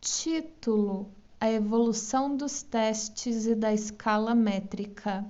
Título: A evolução dos testes e da escala métrica.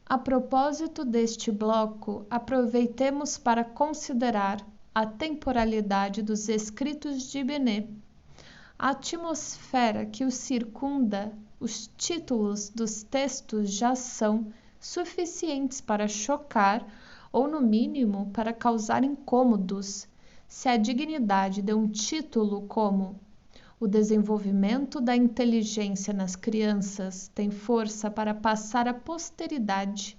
A propósito deste bloco, aproveitemos para considerar a temporalidade dos escritos de Binet. A atmosfera que o circunda, os títulos dos textos já são suficientes para chocar ou, no mínimo, para causar incômodos. Se a dignidade de um título como "O desenvolvimento da inteligência nas crianças tem força para passar à posteridade",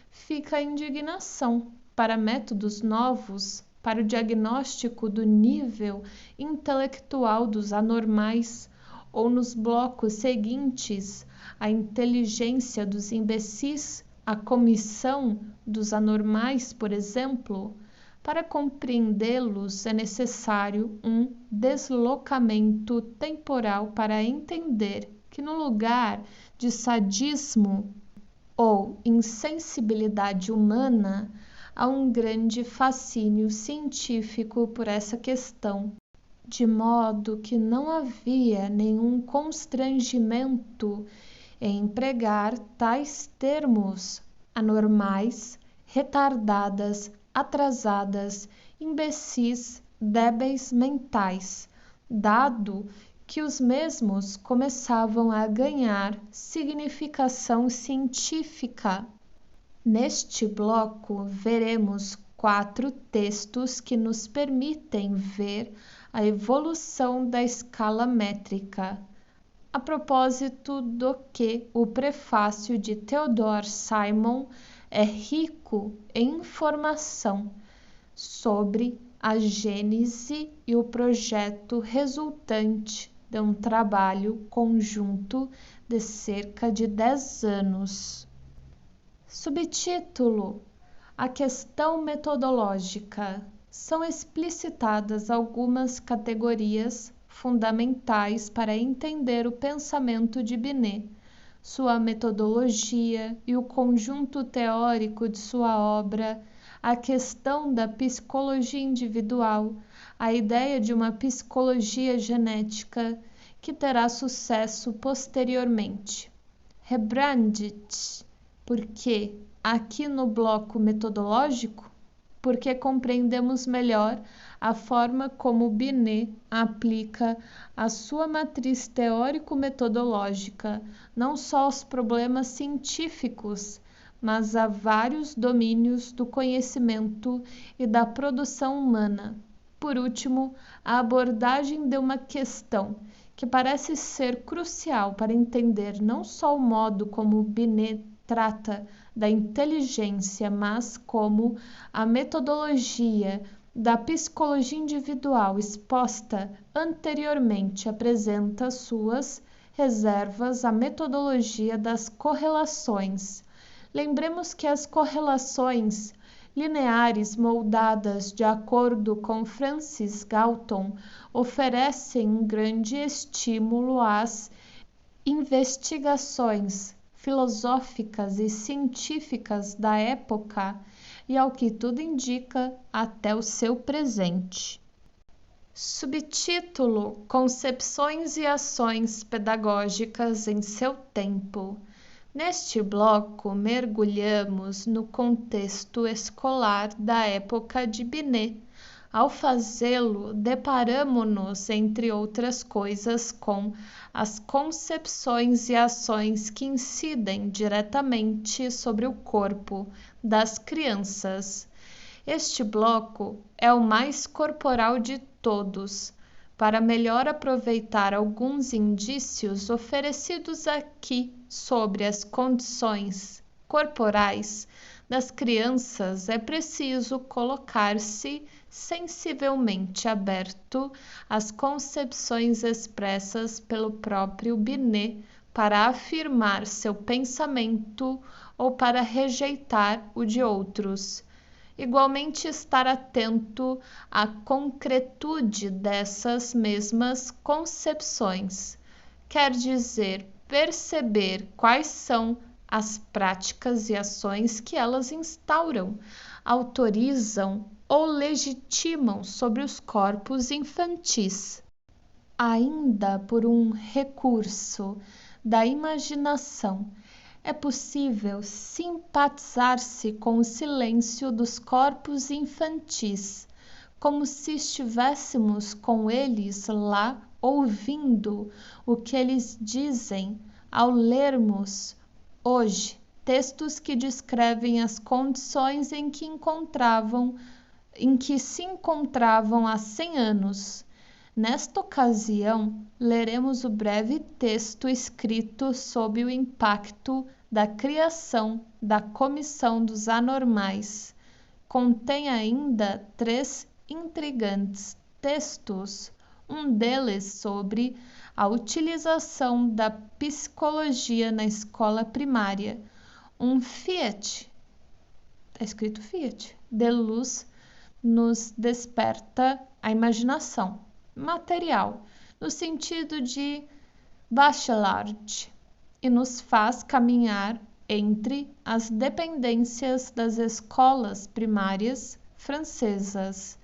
fica a indignação para métodos novos para o diagnóstico do nível intelectual dos anormais, ou nos blocos seguintes, a inteligência dos imbecis, a comissão dos anormais, por exemplo. Para compreendê-los é necessário um deslocamento temporal para entender que, no lugar de sadismo ou insensibilidade humana, há um grande fascínio científico por essa questão, de modo que não havia nenhum constrangimento em empregar tais termos: anormais, retardadas, atrasadas, imbecis, débeis mentais, dado que os mesmos começavam a ganhar significação científica. Neste bloco, veremos 4 textos que nos permitem ver a evolução da escala métrica, a propósito do que o prefácio de Theodore Simon é rico em informação sobre a gênese e o projeto resultante de um trabalho conjunto de cerca de 10 anos. Subtítulo: A questão metodológica. São explicitadas algumas categorias fundamentais para entender o pensamento de Binet, sua metodologia e o conjunto teórico de sua obra, a questão da psicologia individual, a ideia de uma psicologia genética que terá sucesso posteriormente. Rembrandt. Por que aqui no bloco metodológico? Porque compreendemos melhor a forma como Binet aplica a sua matriz teórico-metodológica não só aos problemas científicos, mas a vários domínios do conhecimento e da produção humana. Por último, a abordagem de uma questão que parece ser crucial para entender não só o modo como Binet trata da inteligência, mas como a metodologia da psicologia individual exposta anteriormente apresenta suas reservas à metodologia das correlações. Lembremos que as correlações lineares moldadas de acordo com Francis Galton oferecem um grande estímulo às investigações filosóficas e científicas da época e, ao que tudo indica, até o seu presente. Subtítulo: Concepções e ações pedagógicas em seu tempo. Neste bloco, mergulhamos no contexto escolar da época de Binet. Ao fazê-lo, deparamo-nos, entre outras coisas, com as concepções e ações que incidem diretamente sobre o corpo das crianças. Este bloco é o mais corporal de todos. Para melhor aproveitar alguns indícios oferecidos aqui sobre as condições corporais das crianças, é preciso colocar-se sensivelmente aberto às concepções expressas pelo próprio Binet para afirmar seu pensamento ou para rejeitar o de outros. Igualmente, estar atento à concretude dessas mesmas concepções, quer dizer, perceber quais são as práticas e ações que elas instauram, autorizam ou legitimam sobre os corpos infantis. ainda por um recurso da imaginação, é possível simpatizar-se com o silêncio dos corpos infantis, como se estivéssemos com eles lá ouvindo o que eles dizem ao lermos hoje textos que descrevem as condições em que se encontravam há 100 anos. Nesta ocasião, leremos o breve texto escrito sob o impacto da criação da Comissão dos Anormais. Contém ainda 3 intrigantes textos, um deles sobre a utilização da psicologia na escola primária, um Fiat, está escrito Fiat, de luz nos desperta a imaginação material, no sentido de Bachelard, e nos faz caminhar entre as dependências das escolas primárias francesas,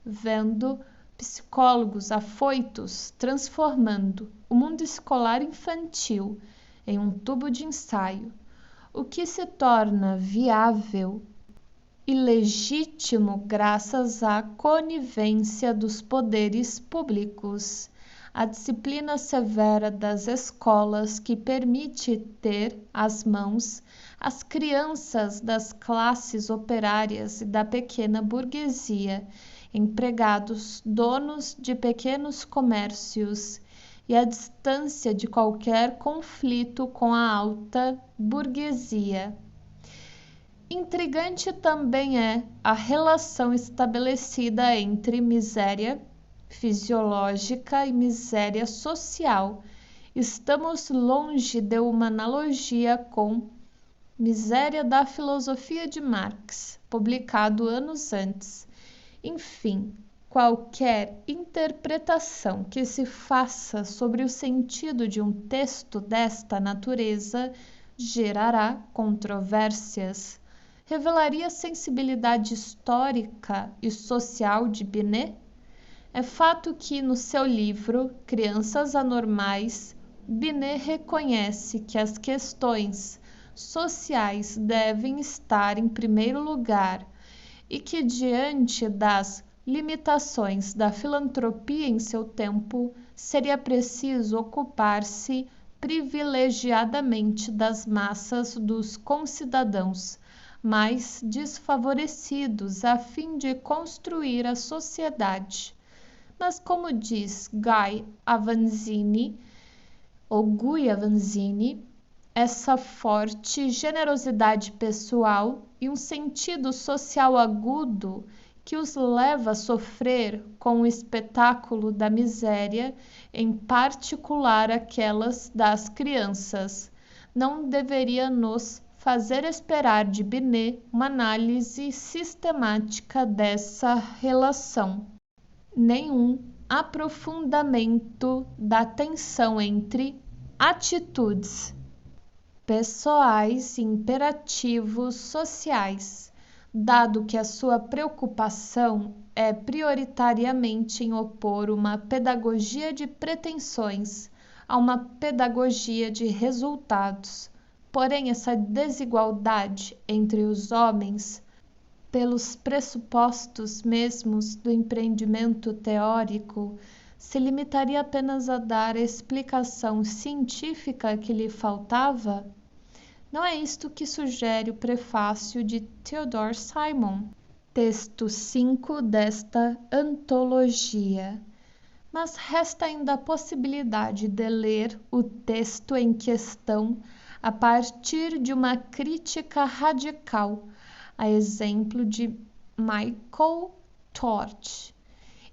vendo psicólogos afoitos transformando o mundo escolar infantil em um tubo de ensaio, o que se torna viável e legítimo graças à conivência dos poderes públicos, a disciplina severa das escolas que permite ter às mãos as crianças das classes operárias e da pequena burguesia, empregados, donos de pequenos comércios, e a distância de qualquer conflito com a alta burguesia. Intrigante também é a relação estabelecida entre miséria fisiológica e miséria social. Estamos longe de uma analogia com Miséria da Filosofia de Marx, publicado anos antes. Enfim, qualquer interpretação que se faça sobre o sentido de um texto desta natureza gerará controvérsias. Revelaria a sensibilidade histórica e social de Binet? É fato que, no seu livro Crianças Anormais, Binet reconhece que as questões sociais devem estar em primeiro lugar e que, diante das limitações da filantropia em seu tempo, seria preciso ocupar-se privilegiadamente das massas dos concidadãos mais desfavorecidos a fim de construir a sociedade. Mas, como diz Guy Avanzini, essa forte generosidade pessoal e um sentido social agudo que os leva a sofrer com o espetáculo da miséria, em particular aquelas das crianças, não deveria nos fazer esperar de Binet uma análise sistemática dessa relação, nenhum aprofundamento da tensão entre atitudes pessoais e imperativos sociais, dado que a sua preocupação é prioritariamente em opor uma pedagogia de pretensões a uma pedagogia de resultados. Porém, essa desigualdade entre os homens, pelos pressupostos mesmos do empreendimento teórico, se limitaria apenas a dar a explicação científica que lhe faltava? Não é isto que sugere o prefácio de Theodore Simon, texto 5 desta antologia. Mas resta ainda a possibilidade de ler o texto em questão a partir de uma crítica radical, a exemplo de Michael Todt.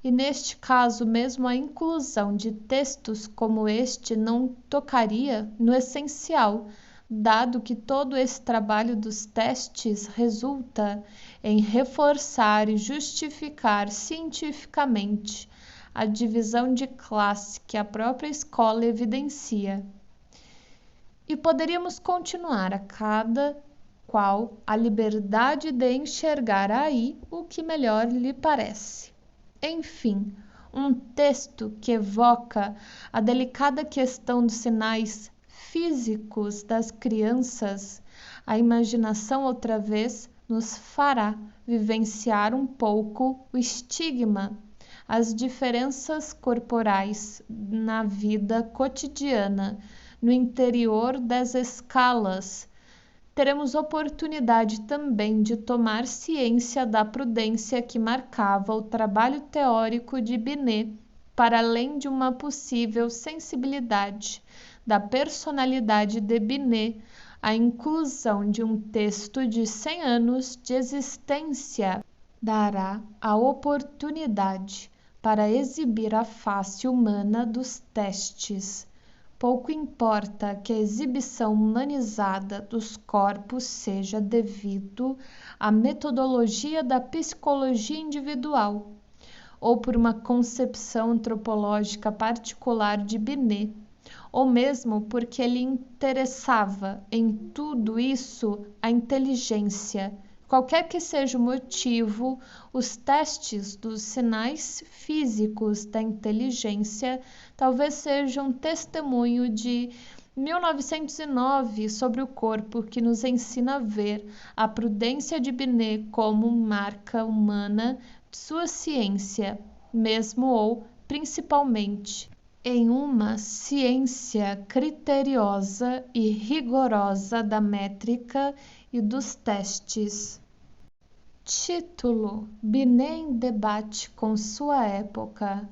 E neste caso mesmo a inclusão de textos como este não tocaria no essencial, dado que todo esse trabalho dos testes resulta em reforçar e justificar cientificamente a divisão de classe que a própria escola evidencia. E poderíamos continuar a cada qual a liberdade de enxergar aí o que melhor lhe parece. Enfim, um texto que evoca a delicada questão dos sinais físicos das crianças, a imaginação outra vez nos fará vivenciar um pouco o estigma, as diferenças corporais na vida cotidiana, no interior das escalas. Teremos oportunidade também de tomar ciência da prudência que marcava o trabalho teórico de Binet, para além de uma possível sensibilidade da personalidade de Binet, a inclusão de um texto de 100 anos de existência dará a oportunidade para exibir a face humana dos testes. Pouco importa que a exibição humanizada dos corpos seja devido à metodologia da psicologia individual, ou por uma concepção antropológica particular de Binet, ou mesmo porque lhe interessava em tudo isso a inteligência. Qualquer que seja o motivo, os testes dos sinais físicos da inteligência talvez sejam um testemunho de 1909 sobre o corpo que nos ensina a ver a prudência de Binet como marca humana de sua ciência, mesmo ou principalmente em uma ciência criteriosa e rigorosa da métrica e dos testes. Título: Binet em debate com sua época.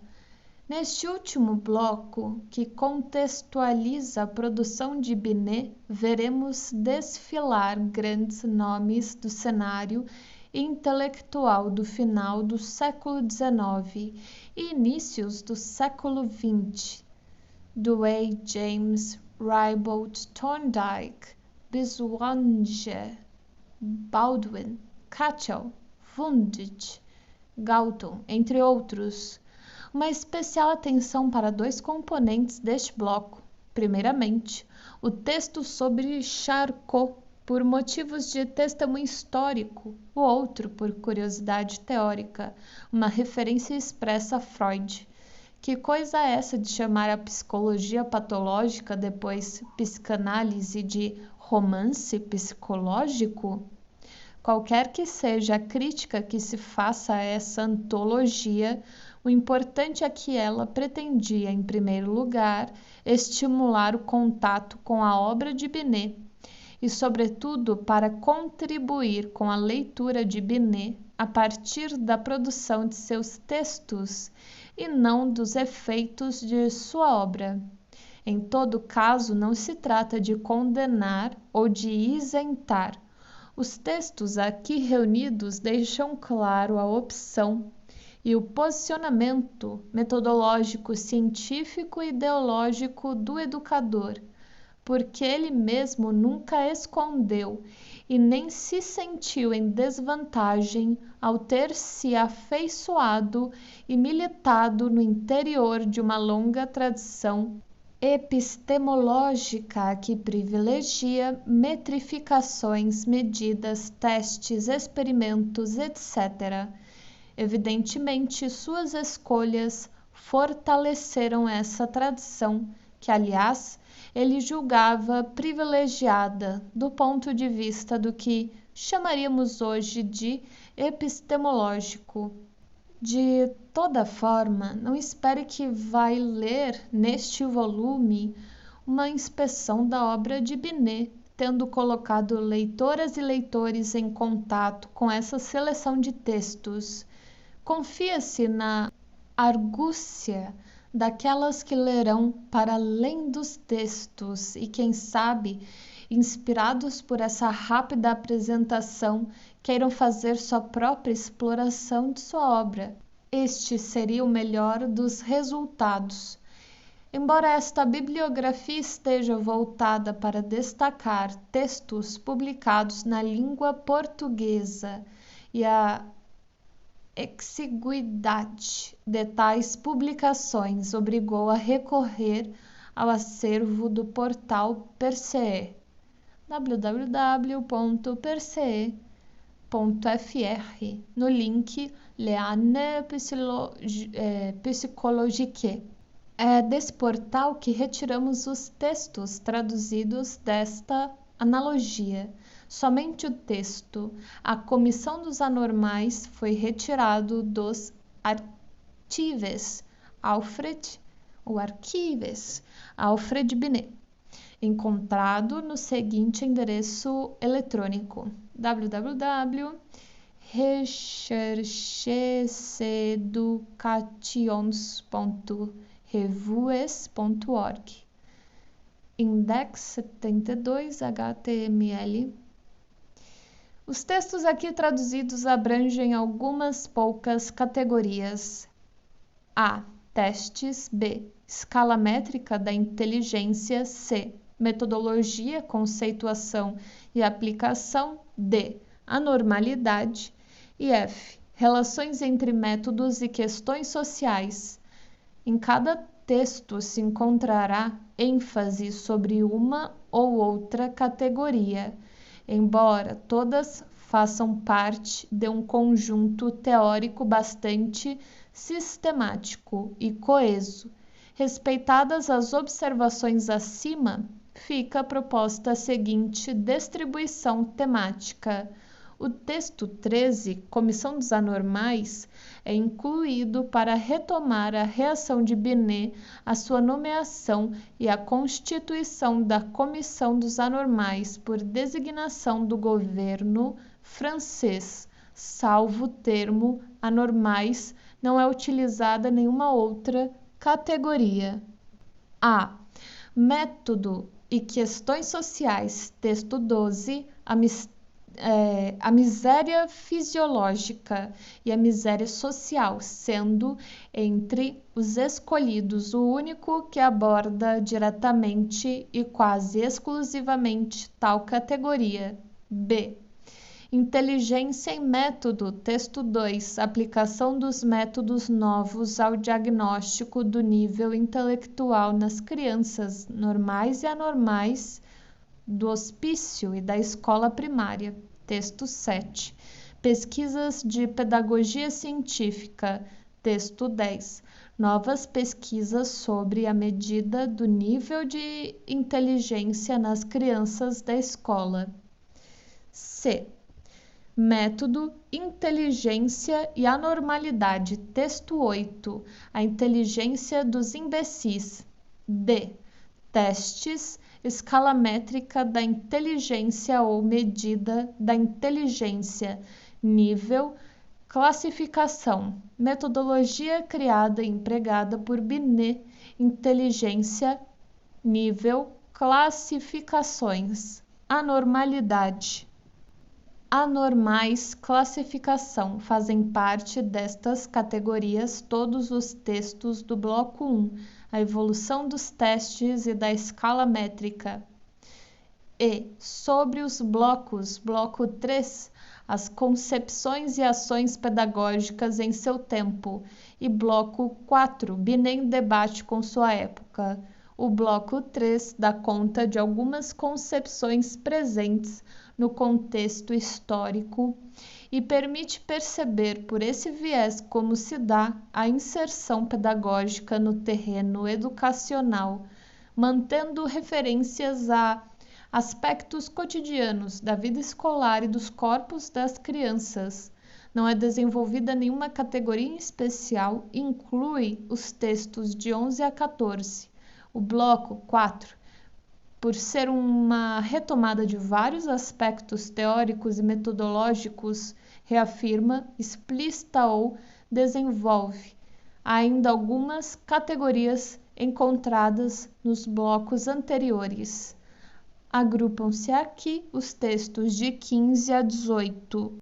Neste último bloco, que contextualiza a produção de Binet, veremos desfilar grandes nomes do cenário intelectual do final do século XIX e inícios do século XX. Dewey, James, Raybould, Thorndike, Biswanger, Baldwin, Cashel, Wundt, Galton, entre outros. Uma especial atenção para dois componentes deste bloco. Primeiramente, o texto sobre Charcot, por motivos de testemunho histórico, o outro por curiosidade teórica, uma referência expressa a Freud. Que coisa é essa de chamar a psicologia patológica, depois psicanálise, de romance psicológico? Qualquer que seja a crítica que se faça a essa antologia, o importante é que ela pretendia, em primeiro lugar, estimular o contato com a obra de Binet e, sobretudo, para contribuir com a leitura de Binet a partir da produção de seus textos e não dos efeitos de sua obra. Em todo caso, não se trata de condenar ou de isentar. Os textos aqui reunidos deixam claro a opção e o posicionamento metodológico, científico e ideológico do educador, porque ele mesmo nunca escondeu e nem se sentiu em desvantagem ao ter se afeiçoado e militado no interior de uma longa tradição epistemológica que privilegia metrificações, medidas, testes, experimentos, etc. Evidentemente, suas escolhas fortaleceram essa tradição, que, aliás, ele julgava privilegiada do ponto de vista do que chamaríamos hoje de epistemológico. De toda forma, não espere que vai ler neste volume uma inspeção da obra de Binet, tendo colocado leitoras e leitores em contato com essa seleção de textos. Confia-se na argúcia daquelas que lerão para além dos textos e, quem sabe, inspirados por essa rápida apresentação, queiram fazer sua própria exploração de sua obra. Este seria o melhor dos resultados. Embora esta bibliografia esteja voltada para destacar textos publicados na língua portuguesa e a exiguidade de tais publicações obrigou a recorrer ao acervo do portal Percee, www.percee.fr, no link les années psychologiques. É desse portal que retiramos os textos traduzidos desta analogia. Somente o texto A Comissão dos Anormais foi retirado dos arquives Alfred Binet, encontrado no seguinte endereço eletrônico: www.rechercheseducations.revues.org. Index 72 HTML. Os textos aqui traduzidos abrangem algumas poucas categorias. A. Testes. B. Escala métrica da inteligência. C. Metodologia, conceituação e aplicação. D. Anormalidade. E F. Relações entre métodos e questões sociais. Em cada texto se encontrará ênfase sobre uma ou outra categoria, embora todas façam parte de um conjunto teórico bastante sistemático e coeso. Respeitadas as observações acima, fica a proposta seguinte distribuição temática. O texto 13, Comissão dos Anormais, é incluído para retomar a reação de Binet à sua nomeação e à constituição da Comissão dos Anormais por designação do governo francês. Salvo o termo anormais, não é utilizada nenhuma outra categoria. A. Método e questões sociais, texto 12, a miséria fisiológica e a miséria social, sendo entre os escolhidos o único que aborda diretamente e quase exclusivamente tal categoria. B. Inteligência e método, texto 2, aplicação dos métodos novos ao diagnóstico do nível intelectual nas crianças normais e anormais do hospício e da escola primária. Texto 7. Pesquisas de pedagogia científica. Texto 10. Novas pesquisas sobre a medida do nível de inteligência nas crianças da escola. C. Método, inteligência e anormalidade. Texto 8. A inteligência dos imbecis. D. Testes, escala métrica da inteligência ou medida da inteligência, nível, classificação, metodologia criada e empregada por Binet, inteligência, nível, classificações, anormalidade. Anormais, classificação, fazem parte destas categorias todos os textos do bloco 1, a evolução dos testes e da escala métrica. E, sobre os blocos, bloco 3, as concepções e ações pedagógicas em seu tempo, e bloco 4, Binet em debate com sua época. O bloco 3 dá conta de algumas concepções presentes no contexto histórico e permite perceber por esse viés como se dá a inserção pedagógica no terreno educacional, mantendo referências a aspectos cotidianos da vida escolar e dos corpos das crianças. Não é desenvolvida nenhuma categoria em especial e inclui os textos de 11 a 14. O bloco 4, por ser uma retomada de vários aspectos teóricos e metodológicos, reafirma, explicita ou desenvolve ainda algumas categorias encontradas nos blocos anteriores. Agrupam-se aqui os textos de 15 a 18.